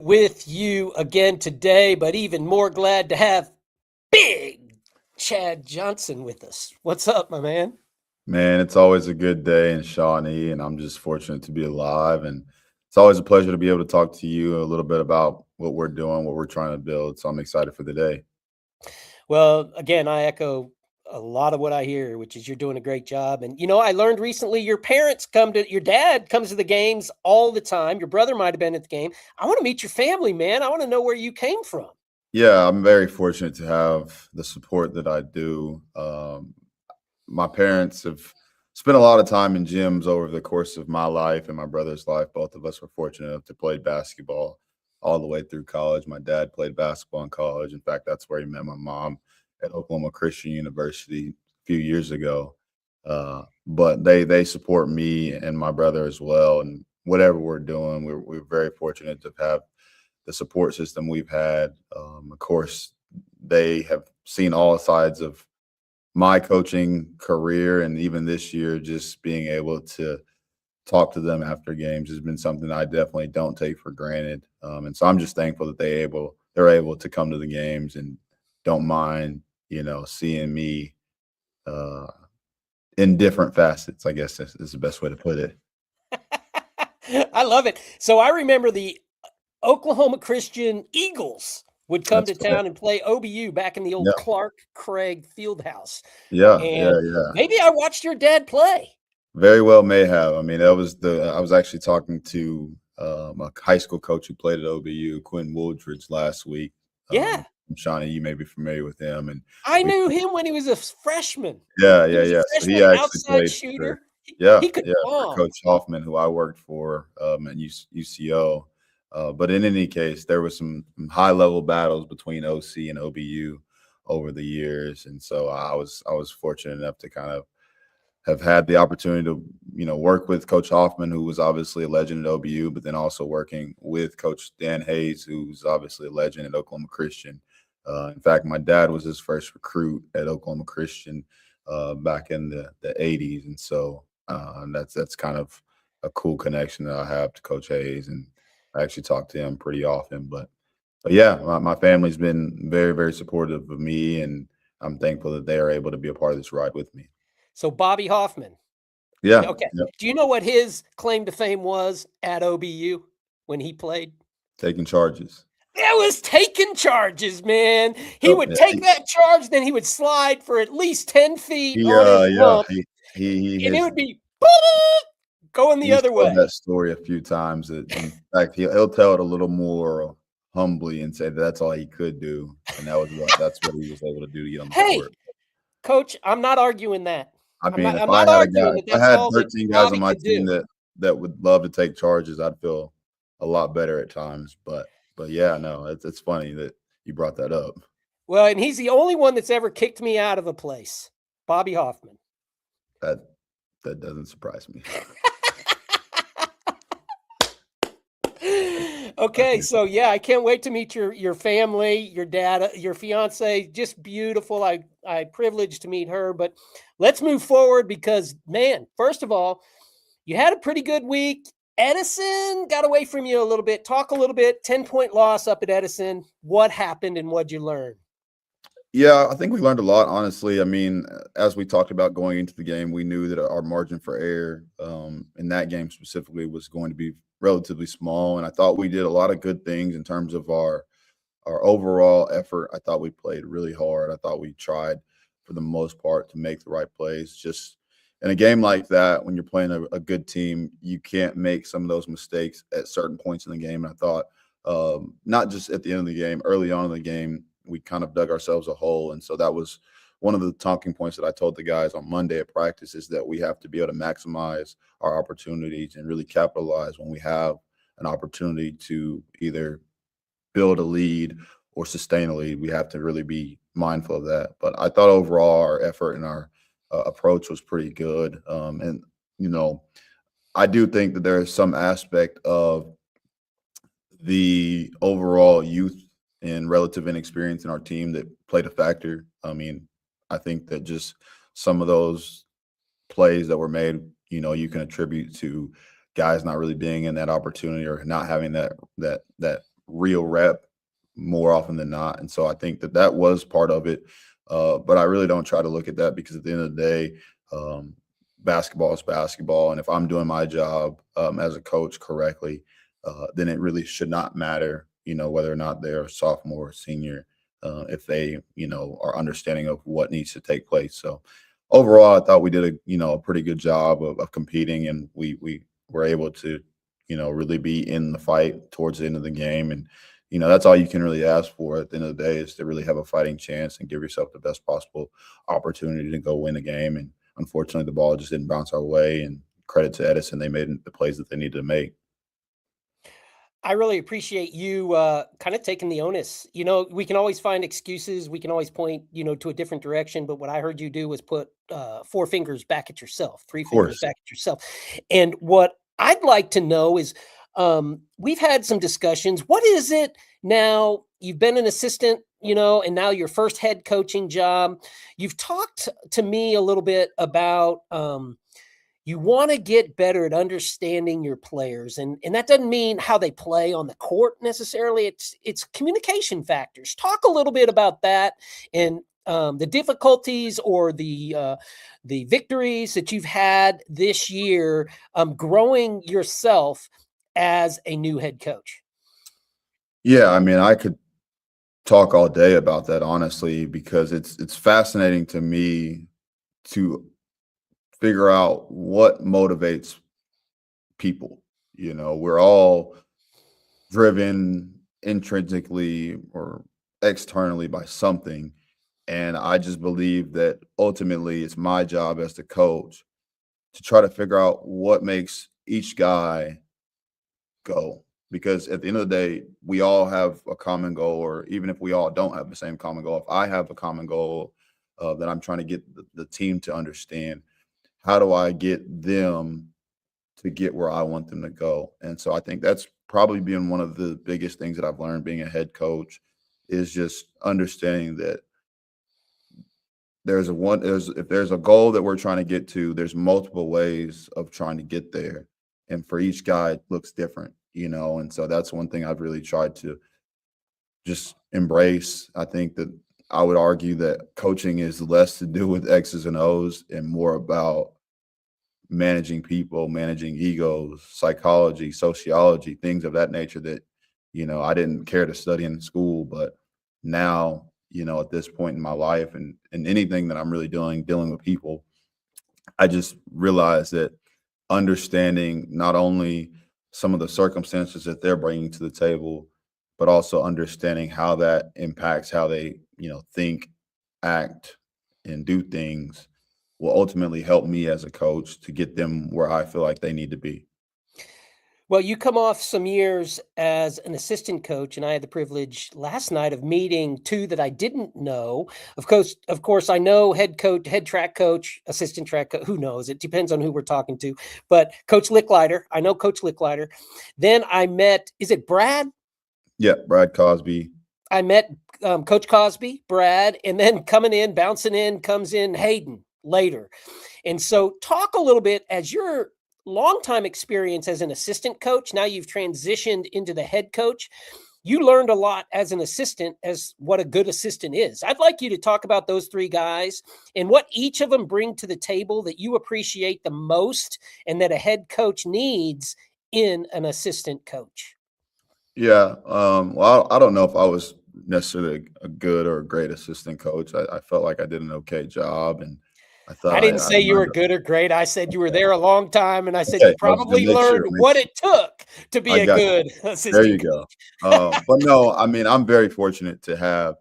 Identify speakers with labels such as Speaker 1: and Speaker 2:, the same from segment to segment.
Speaker 1: With you again today, but even more glad to have Big Chad Johnson with us. What's up, my man?
Speaker 2: Man, it's always a good day in Shawnee, and I'm just fortunate to be alive. And it's always a pleasure to be able to talk to you a little bit about what we're doing, what we're trying to build. So I'm excited for the day.
Speaker 1: Well, again, I echo a lot of what I hear, which is you're doing a great job. And I learned recently your your dad comes to the games all the time. Your brother might have been at the game. I want to meet your family, man. I want to know where you came from.
Speaker 2: Yeah, I'm very fortunate to have the support that I do. My parents have spent a lot of time in gyms over the course of my life and my brother's life. Both of us were fortunate enough to play basketball all the way through college. My dad played basketball in college. In fact, that's where he met my mom at Oklahoma Christian University a few years ago. But they support me and my brother as well. And whatever we're doing, we're very fortunate to have the support system we've had. Of course, they have seen all sides of my coaching career, and even this year, just being able to talk to them after games has been something I definitely don't take for granted. And so I'm just thankful that they're able to come to the games and don't mind, seeing me uh, in different facets. I guess is the best way to put it.
Speaker 1: I love it. So I remember the Oklahoma Christian Eagles would come
Speaker 2: That's
Speaker 1: to
Speaker 2: correct.
Speaker 1: town and play OBU back in the old
Speaker 2: Yeah,
Speaker 1: Clark Craig Fieldhouse.
Speaker 2: yeah, yeah,
Speaker 1: And
Speaker 2: yeah.
Speaker 1: maybe I watched your dad play.
Speaker 2: Very well may have. I mean, that was I was actually talking to a high school coach who played at OBU, Quentin Wooldridge, last week.
Speaker 1: Yeah.
Speaker 2: Shawnee, you may be familiar with him, and
Speaker 1: I
Speaker 2: we
Speaker 1: knew him when he was a freshman.
Speaker 2: yeah,
Speaker 1: He
Speaker 2: yeah,
Speaker 1: was a
Speaker 2: yeah. So he
Speaker 1: freshman
Speaker 2: actually
Speaker 1: outside
Speaker 2: played for
Speaker 1: shooter.
Speaker 2: yeah,
Speaker 1: He could
Speaker 2: yeah, for
Speaker 1: bomb.
Speaker 2: Coach Hoffman, who I worked for at UCO. But in any case, there was some high level battles between OC and OBU over the years, and so I was fortunate enough to kind of have had the opportunity to work with Coach Hoffman, who was obviously a legend at OBU, but then also working with Coach Dan Hayes, who's obviously a legend at Oklahoma Christian. In fact, my dad was his first recruit at Oklahoma Christian back in the 80s, and so that's kind of a cool connection that I have to Coach Hayes, and I actually talk to him pretty often. But yeah, my family's been very, very supportive of me, and I'm thankful that they are able to be a part of this ride with me.
Speaker 1: So Bobby Hoffman.
Speaker 2: Yeah,
Speaker 1: Okay.
Speaker 2: yeah,
Speaker 1: Do you know what his claim to fame was at OBU when he played?
Speaker 2: taking charges.
Speaker 1: That was taking charges, man. He
Speaker 2: Yep,
Speaker 1: would
Speaker 2: yeah,
Speaker 1: take that charge, then he would slide for at least 10 feet
Speaker 2: he,
Speaker 1: on his
Speaker 2: yeah,
Speaker 1: rump,
Speaker 2: he
Speaker 1: and it
Speaker 2: has
Speaker 1: would be going the
Speaker 2: he's
Speaker 1: other
Speaker 2: told
Speaker 1: way.
Speaker 2: that story a few times. In fact, he'll tell it a little more humbly and say that that's all he could do, and that's what he was able to do to get on the
Speaker 1: Hey,
Speaker 2: court.
Speaker 1: coach, I'm not arguing that.
Speaker 2: I
Speaker 1: I'm
Speaker 2: mean,
Speaker 1: not I'm not arguing that
Speaker 2: if I
Speaker 1: that's
Speaker 2: had
Speaker 1: all that
Speaker 2: 13 guys on
Speaker 1: Bobby
Speaker 2: my
Speaker 1: could
Speaker 2: team
Speaker 1: do.
Speaker 2: that would love to take charges, I'd feel a lot better at times. But yeah, no, it's funny that you brought that up.
Speaker 1: Well, and he's the only one that's ever kicked me out of a place. Bobby Hoffman.
Speaker 2: That that doesn't surprise me.
Speaker 1: Okay, so yeah, I can't wait to meet your family, your dad, your fiance. Just beautiful. I privileged to meet her, but let's move forward because man, first of all, you had a pretty good week. Edison got away from you a little bit. Talk a little bit. 10-point loss up at Edison. What happened and what'd you learn?
Speaker 2: Yeah, I think we learned a lot, honestly. I mean, as we talked about going into the game, we knew that our margin for error in that game specifically was going to be relatively small. And I thought we did a lot of good things in terms of our overall effort. I thought we played really hard. I thought we tried for the most part to make the right plays. Just in a game like that, when you're playing a good team, you can't make some of those mistakes at certain points in the game. And I thought not just at the end of the game, early on in the game, we kind of dug ourselves a hole. And so that was one of the talking points that I told the guys on Monday at practice is that we have to be able to maximize our opportunities and really capitalize when we have an opportunity to either build a lead or sustain a lead. We have to really be mindful of that. But I thought overall our effort and our approach was pretty good. And, you know, I do think that there is some aspect of the overall youth and relative inexperience in our team that played a factor. I mean, I think that just some of those plays that were made, you can attribute to guys not really being in that opportunity or not having that real rep more often than not. And so I think that that was part of it. But I really don't try to look at that because at the end of the day, um, basketball is basketball. And if I'm doing my job as a coach correctly, then it really should not matter, whether or not they're a sophomore or senior, if they, are understanding of what needs to take place. So overall, I thought we did a pretty good job of competing, and we were able to, really be in the fight towards the end of the game. And, that's all you can really ask for at the end of the day, is to really have a fighting chance and give yourself the best possible opportunity to go win a game. And unfortunately, the ball just didn't bounce our way. And credit to Edison, they made the plays that they needed to make.
Speaker 1: I really appreciate you kind of taking the onus. We can always find excuses. We can always point, to a different direction. But what I heard you do was put 4 fingers back at yourself, 3
Speaker 2: Of
Speaker 1: fingers
Speaker 2: course.
Speaker 1: back at yourself. And what I'd like to know is, we've had some discussions. What is it now? You've been an assistant, and now your first head coaching job. You've talked to me a little bit about you want to get better at understanding your players, and that doesn't mean how they play on the court necessarily. It's communication factors. Talk a little bit about that, and the difficulties or the victories that you've had this year, growing yourself as a new head coach.
Speaker 2: Yeah, I mean, I could talk all day about that, honestly, because it's fascinating to me to figure out what motivates people. We're all driven intrinsically or externally by something. And I just believe that ultimately it's my job as the coach to try to figure out what makes each guy go. Because at the end of the day, we all have a common goal, or even if we all don't have the same common goal, if I have a common goal that I'm trying to get the team to understand, how do I get them to get where I want them to go? And so I think that's probably been one of the biggest things that I've learned being a head coach, is just understanding that if there's a goal that we're trying to get to, there's multiple ways of trying to get there. And for each guy, it looks different, and so that's one thing I've really tried to just embrace. I think that I would argue that coaching is less to do with X's and O's and more about managing people, managing egos, psychology, sociology, things of that nature that, I didn't care to study in school. But now, at this point in my life and anything that I'm really dealing with people, I just realized that understanding not only some of the circumstances that they're bringing to the table, but also understanding how that impacts how they, think, act, and do things will ultimately help me as a coach to get them where I feel like they need to be.
Speaker 1: Well, you come off some years as an assistant coach, and I had the privilege last night of meeting 2 that I didn't know. Of course, I know head coach, head track coach, assistant track coach. Who knows? It depends on who we're talking to. But Coach Licklider, I know Coach Licklider. Then I met, is it Brad?
Speaker 2: Yeah, Brad Cosby.
Speaker 1: I met Coach Cosby, Brad, and then bouncing in, comes in Hayden later. And so talk a little bit, as your longtime experience as an assistant coach. Now you've transitioned into the head coach. You learned a lot as an assistant, as what a good assistant is. I'd like you to talk about those 3 guys and what each of them bring to the table that you appreciate the most and that a head coach needs in an assistant coach.
Speaker 2: Yeah. Well, I don't know if I was necessarily a good or a great assistant coach. I felt like I did an okay job, and I thought
Speaker 1: I didn't
Speaker 2: I
Speaker 1: say you were
Speaker 2: learned.
Speaker 1: good or great. I said you were there a long time, and I said
Speaker 2: Okay,
Speaker 1: you
Speaker 2: I was just
Speaker 1: probably
Speaker 2: make sure.
Speaker 1: learned what it took to be
Speaker 2: I
Speaker 1: a
Speaker 2: got you.
Speaker 1: good
Speaker 2: There you
Speaker 1: assistant
Speaker 2: go.
Speaker 1: coach.
Speaker 2: But no, I mean, I'm very fortunate to have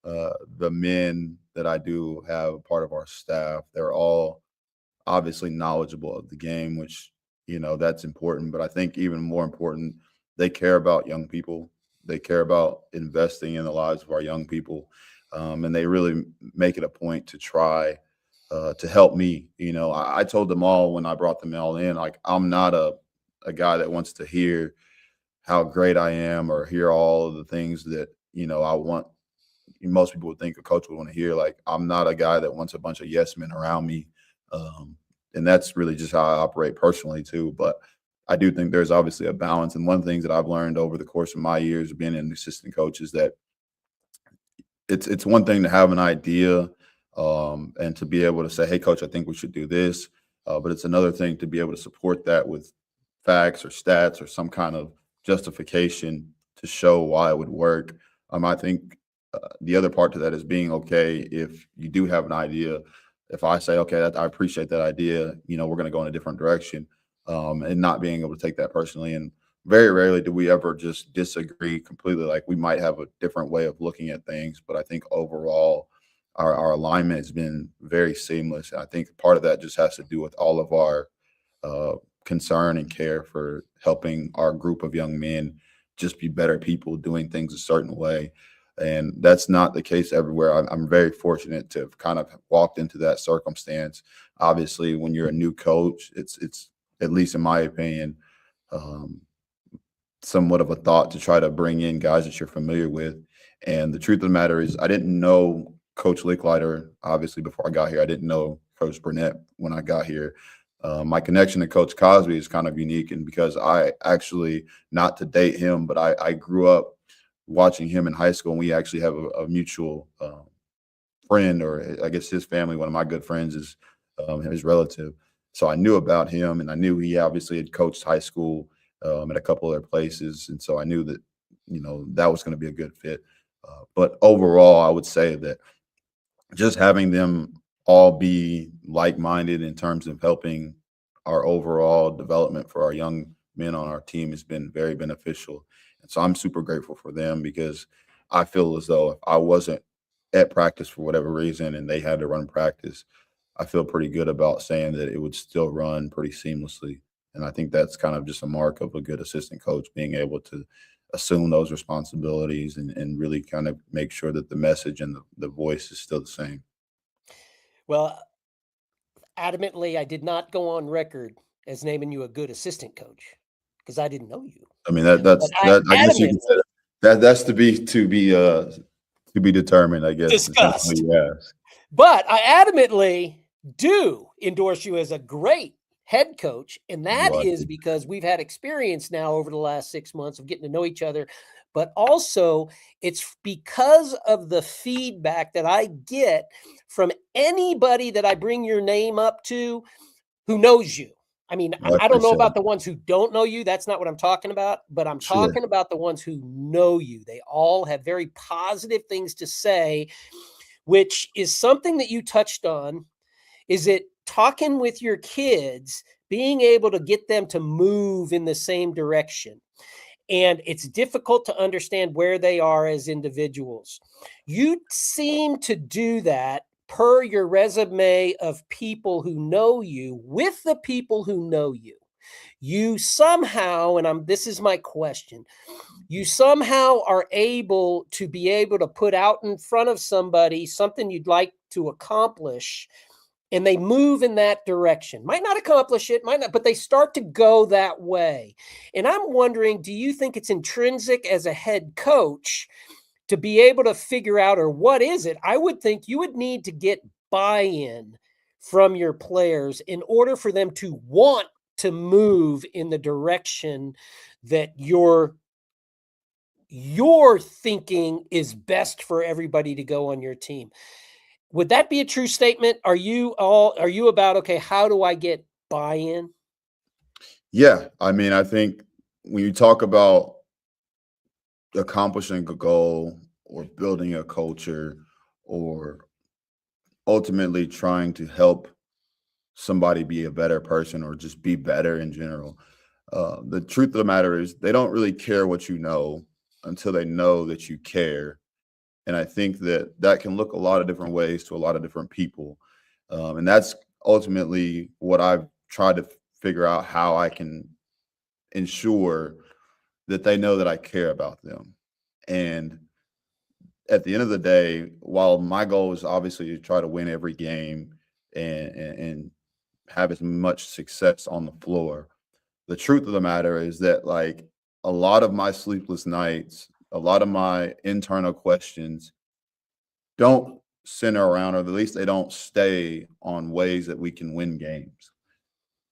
Speaker 2: the men that I do have a part of our staff. They're all obviously knowledgeable of the game, which, that's important. But I think even more important, they care about young people. They care about investing in the lives of our young people. And they really make it a point to try to help me. I told them all when I brought them all in, like, I'm not a guy that wants to hear how great I am or hear all of the things that, I want. Most people would think a coach would want to hear. Like, I'm not a guy that wants a bunch of yes men around me. And that's really just how I operate personally too. But I do think there's obviously a balance. And one of the things that I've learned over the course of my years of being an assistant coach is that it's one thing to have an idea, and to be able to say, "Hey, coach, I think we should do this," but it's another thing to be able to support that with facts or stats or some kind of justification to show why it would work. I think the other part to that is being okay if you do have an idea. If I say, "Okay, I appreciate that idea," we're going to go in a different direction, and not being able to take that personally. And very rarely do we ever just disagree completely. Like, we might have a different way of looking at things, but I think overall our alignment has been very seamless. And I think part of that just has to do with all of our uh, concern and care for helping our group of young men just be better people doing things a certain way. And that's not the case everywhere. I'm very fortunate to have kind of walked into that circumstance. Obviously, when you're a new coach, it's at least in my opinion, um, somewhat of a thought to try to bring in guys that you're familiar with. And the truth of the matter is, I didn't know Coach Licklider, obviously, before I got here. I didn't know Coach Burnett when I got here. My connection to Coach Cosby is kind of unique, and because I actually, not to date him, but I grew up watching him in high school, and we actually have a mutual friend, or I guess his family, one of my good friends, is his relative. So I knew about him, and I knew he obviously had coached high school at a couple other places, and so I knew that that was going to be a good fit. But overall, I would say that just having them all be like-minded in terms of helping our overall development for our young men on our team has been very beneficial. And so I'm super grateful for them, because I feel as though if I wasn't at practice for whatever reason and they had to run practice, I feel pretty good about saying that it would still run pretty seamlessly. And I think that's kind of just a mark of a good assistant coach, being able to assume those responsibilities and really kind of make sure that the message and the voice is still the same.
Speaker 1: Well, adamantly, I did not go on record as naming you a good assistant coach because I didn't know you.
Speaker 2: I mean, that
Speaker 1: But
Speaker 2: that's
Speaker 1: I
Speaker 2: that I guess you could say
Speaker 1: adamantly
Speaker 2: that's to be determined, I guess, depending on
Speaker 1: discussed.
Speaker 2: who you ask.
Speaker 1: But I adamantly do endorse you as a great head coach. And that
Speaker 2: Well, I
Speaker 1: is because we've had experience now over the last 6 months of getting to know each other. But also, it's because of the feedback that I get from anybody that I bring your name up to who knows you. I mean,
Speaker 2: well, I
Speaker 1: I don't know
Speaker 2: appreciate
Speaker 1: about
Speaker 2: it.
Speaker 1: the ones who don't know you. That's not what I'm talking about. But I'm
Speaker 2: Sure.
Speaker 1: talking about the ones who know you. They all have very positive things to say, which is something that you touched on. Is it talking with your kids, being able to get them to move in the same direction? And it's difficult to understand where they are as individuals. You seem to do that per your resume of people who know you with the people who know you. You somehow, and this is my question, you somehow are able to be able to put out in front of somebody something you'd like to accomplish, and they move in that direction. Might not accomplish it, might not, but they start to go that way. And I'm wondering, do you think it's intrinsic as a head coach to be able to figure out, or what is it? I would think you would need to get buy-in from your players in order for them to want to move in the direction that you're thinking is best for everybody to go on your team. Would that be a true statement? Are you about, okay, how do I get buy-in?
Speaker 2: Yeah, I mean, I think when you talk about accomplishing a goal or building a culture or ultimately trying to help somebody be a better person or just be better in general, the truth of the matter is they don't really care what you know until they know that you care. And I think that that can look a lot of different ways to a lot of different people. And that's ultimately what I've tried to figure out, how I can ensure that they know that I care about them. And at the end of the day, while my goal is obviously to try to win every game and have as much success on the floor, the truth of the matter is that, like, a lot of my sleepless nights, a lot of my internal questions don't center around, or at least they don't stay on ways that we can win games.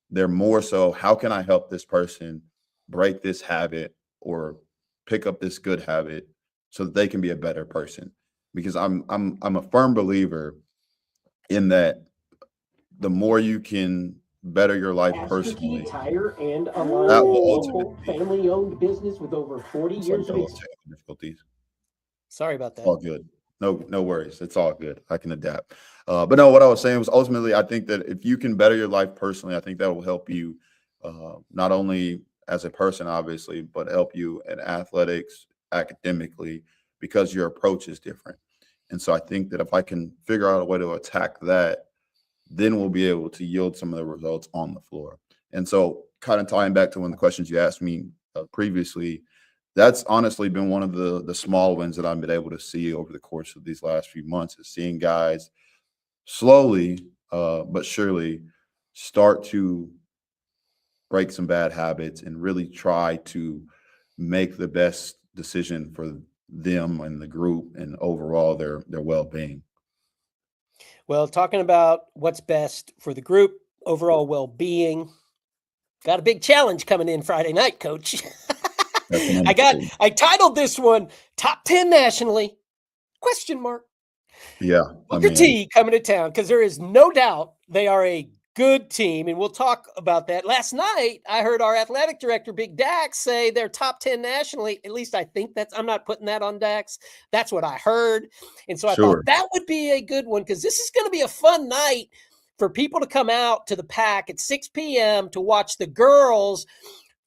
Speaker 2: They're more so, how can I help this person break this habit or pick up this good habit so that they can be a better person? Because I'm a firm believer in that the more you can better your life
Speaker 1: Master Key
Speaker 2: personally,
Speaker 1: Tire and a
Speaker 2: that
Speaker 1: line
Speaker 2: will
Speaker 1: local
Speaker 2: ultimately,
Speaker 1: family-owned business with over 40
Speaker 2: it's like
Speaker 1: years of
Speaker 2: no
Speaker 1: experience.
Speaker 2: technical difficulties.
Speaker 1: Sorry about
Speaker 2: It's
Speaker 1: that.
Speaker 2: all good. No worries. It's all good. I can adapt. But no, what I was saying was ultimately, I think that if you can better your life personally, I think that will help you not only as a person, obviously, but help you in athletics, academically, because your approach is different. And so I think that if I can figure out a way to attack that, then we'll be able to yield some of the results on the floor. And so, kind of tying back to one of the questions you asked me previously, that's honestly been one of the small wins that I've been able to see over the course of these last few months, is seeing guys slowly but surely start to break some bad habits and really try to make the best decision for them and the group and overall their well-being.
Speaker 1: Well, talking about what's best for the group, overall well-being, got a big challenge coming in Friday night, Coach.
Speaker 2: That's an understatement.
Speaker 1: I titled this one Top 10 Nationally, question mark.
Speaker 2: Yeah, I
Speaker 1: Booker
Speaker 2: mean,
Speaker 1: T coming to town, because there is no doubt they are a good team, and we'll talk about that. Last night, I heard our athletic director, Big Dax, say they're top 10 nationally. At least I think I'm not putting that on Dax. That's what I heard. And so I thought
Speaker 2: sure.
Speaker 1: that would be a good one, because this is going to be a fun night for people to come out to the Pack at 6 p.m. to watch the girls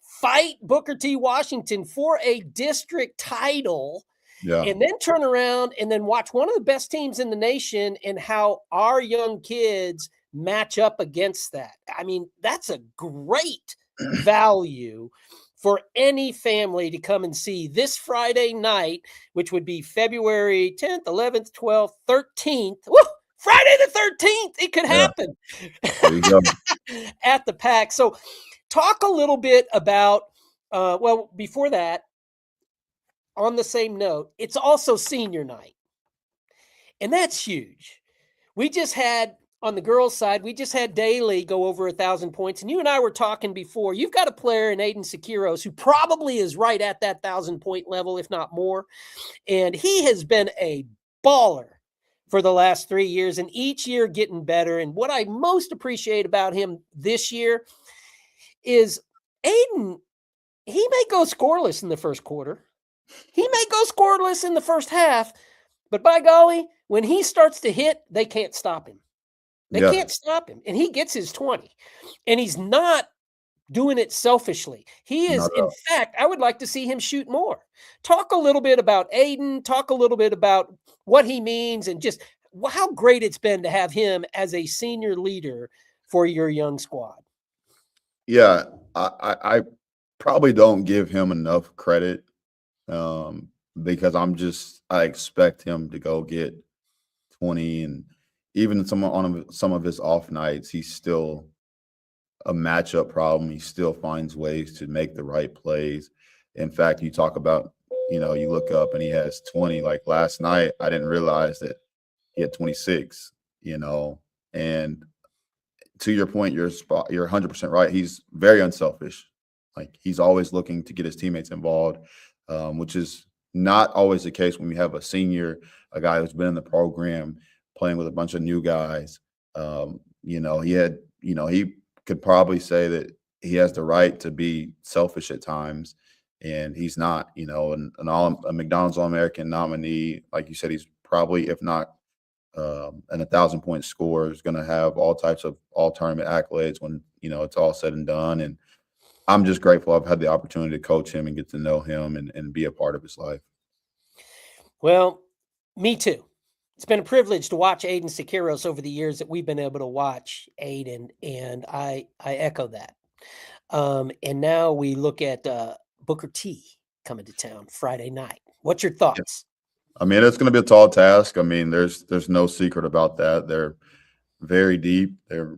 Speaker 1: fight Booker T. Washington for a district title,
Speaker 2: Yeah.
Speaker 1: and then turn around and then watch one of the best teams in the nation and how our young kids match up against that. I mean, that's a great value for any family to come and see this Friday night, which would be February 10th, 11th, 12th, 13th. Woo! Friday the 13th. It could
Speaker 2: Yeah.
Speaker 1: happen.
Speaker 2: There you go.
Speaker 1: At the Pack. So talk a little bit about, well, before that, on the same note, it's also senior night. And that's huge. We just had, on the girls' side, we just had Daly go over 1,000 points. And you and I were talking before. You've got a player in Aiden Sekiros who probably is right at that 1,000-point level, if not more. And he has been a baller for the last 3 years, and each year getting better. And what I most appreciate about him this year is Aiden, he may go scoreless in the first quarter. He may go scoreless in the first half, but by golly, when he starts to hit, they can't stop him. They
Speaker 2: Yeah.
Speaker 1: can't stop him. And he gets his 20. And he's not doing it selfishly. He is,
Speaker 2: Not at
Speaker 1: in
Speaker 2: all.
Speaker 1: fact, I would like to see him shoot more. Talk a little bit about Aiden. Talk a little bit about what he means and just how great it's been to have him as a senior leader for your young squad.
Speaker 2: Yeah, I probably don't give him enough credit because I expect him to go get 20, and even some of his off nights, he's still a matchup problem. He still finds ways to make the right plays. In fact, you talk about, you look up and he has 20. Like last night, I didn't realize that he had 26, and to your point, you're 100% right. He's very unselfish. Like he's always looking to get his teammates involved, which is not always the case when we have a guy who's been in the program playing with a bunch of new guys. He could probably say that he has the right to be selfish at times, and he's not. A McDonald's All-American nominee, like you said, he's probably, if not and 1,000-point scorer, is going to have all types of all-tournament accolades when it's all said and done. And I'm just grateful I've had the opportunity to coach him and get to know him and be a part of his life.
Speaker 1: Well, me too. It's been a privilege to watch Aiden Sekiros over the years that we've been able to watch Aiden, and I echo that. And now we look at Booker T coming to town Friday night. What's your thoughts?
Speaker 2: I mean, it's going to be a tall task. I mean, there's no secret about that. They're very deep. They're,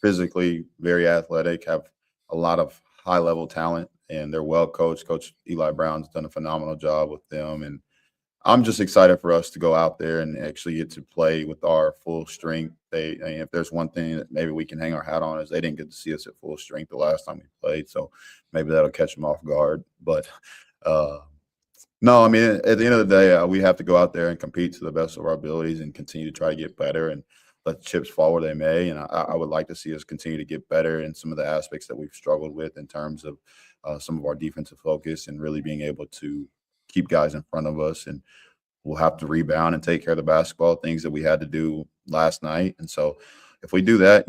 Speaker 2: physically very athletic, have a lot of high-level talent, and they're well coached. Coach Eli Brown's done a phenomenal job with them. And I'm just excited for us to go out there and actually get to play with our full strength. If there's one thing that maybe we can hang our hat on, is they didn't get to see us at full strength the last time we played, so maybe that'll catch them off guard. But no, I mean, at the end of the day, we have to go out there and compete to the best of our abilities and continue to try to get better and let the chips fall where they may. And I would like to see us continue to get better in some of the aspects that we've struggled with in terms of some of our defensive focus and really being able to keep guys in front of us. And we'll have to rebound and take care of the basketball, things that we had to do last night. And so if we do that,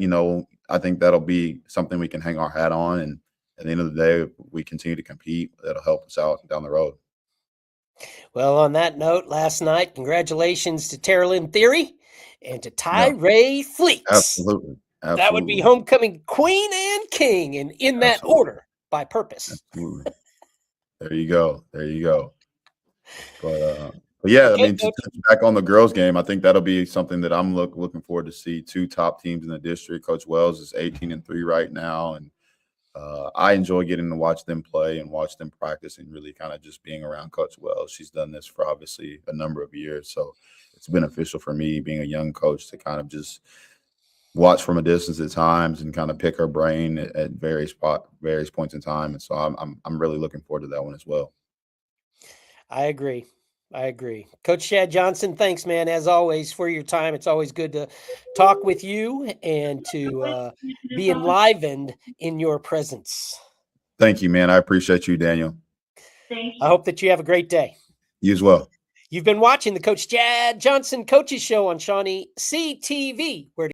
Speaker 2: I think that'll be something we can hang our hat on. And at the end of the day, if we continue to compete, that'll help us out down the road.
Speaker 1: Well, on that note, last night, congratulations to Terrell Theory and to Ray Fleeks.
Speaker 2: Absolutely.
Speaker 1: That would be homecoming queen and king, and in that order by purpose.
Speaker 2: Absolutely. There you go. But yeah, okay, I mean, to touch back on the girls' game, I think that'll be something that I'm looking forward to see. 2 top teams in the district. Coach Wells is 18-3 right now, and I enjoy getting to watch them play and watch them practice and really kind of just being around Coach Wells. She's done this for obviously a number of years, so it's beneficial for me being a young coach to kind of just watch from a distance at times and kind of pick her brain at various points in time. And so I'm really looking forward to that one as well.
Speaker 1: I agree. Coach Chad Johnson, thanks, man, as always, for your time. It's always good to talk with you and to be enlivened in your presence.
Speaker 2: Thank you, man. I appreciate you, Daniel.
Speaker 1: Thank you. I hope that you have a great day.
Speaker 2: You as well.
Speaker 1: You've been watching the Coach Chad Johnson Coaches Show on ShawneeCTV, where